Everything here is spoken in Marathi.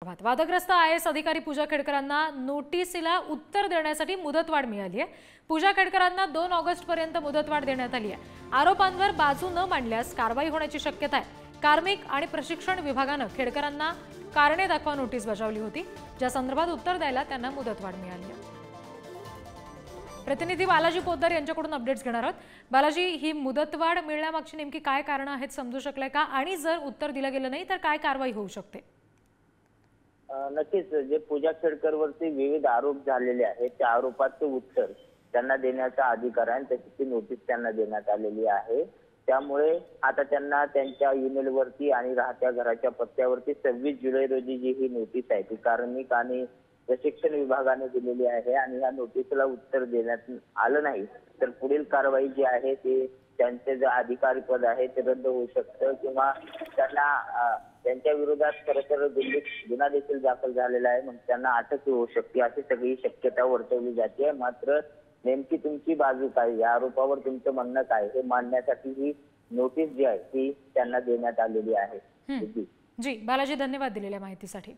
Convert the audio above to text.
वादग्रस्त IAS अधिकारी पूजा खेडकरांना नोटीसला उत्तर देण्यासाठी मुदतवाढ मिळाली आहे। पूजा खेडकरांना 2 ऑगस्टपर्यंत मुदतवाढ देण्यात आली आहे। आरोपांवर बाजू न मांडल्यास कारवाई होण्याची शक्यता आहे। कार्मिक आणि प्रशिक्षण विभागाने खेडकरांना कारणे दाखवा नोटीस बजावली होती, ज्या संदर्भात उत्तर द्यायला त्यांना मुदतवाढ मिळाली आहे। प्रतिनिधी बालाजी पोद्दार यांच्याकडून अपडेट्स घेणार आहोत। बालाजी, ही मुदतवाढ मिळण्यामागची नेमकी काय कारण आहेत समजू शकले का, आणि जर उत्तर दिलं गेलं नाही तर काय कारवाई होऊ शकते? नक्कीच जे पूजा खेडकरवरती विविध आरोप झालेले आहेत त्या आरोपाचे उत्तर त्यांना देण्याचा अधिकार आहे, त्याची नोटीस त्यांना देण्यात आलेली आहे। त्यामुळे आता त्यांना त्यांच्या ईमेल वरती आणि राहत्या घराच्या पत्त्यावरती 26 जुलै रोजी जी ही नोटीस आहे ती कार्मिक आणि प्रशिक्षण विभागाने दिलेली आहे आणि या नोटीसला उत्तर देण्यात आलं नाही तर पुढील कारवाई जी आहे ती त्यांचे जे अधिकारी पद आहे ते रद्द होऊ शकतं किंवा त्यांना त्यांच्या विरोधात खरतर दिल्लीत गुन्हा देखील दाखल झालेला आहे, मग त्यांना अटक होऊ शकते अशी सगळी शक्यता वर्तवली जाते। मात्र नेमकी तुमची बाजू काय, या आरोपावर तुमचं म्हणणं काय हे मांडण्यासाठी ही नोटीस जी आहे ती त्यांना देण्यात आलेली आहे। जी बालाजी, धन्यवाद दिलेल्या माहितीसाठी।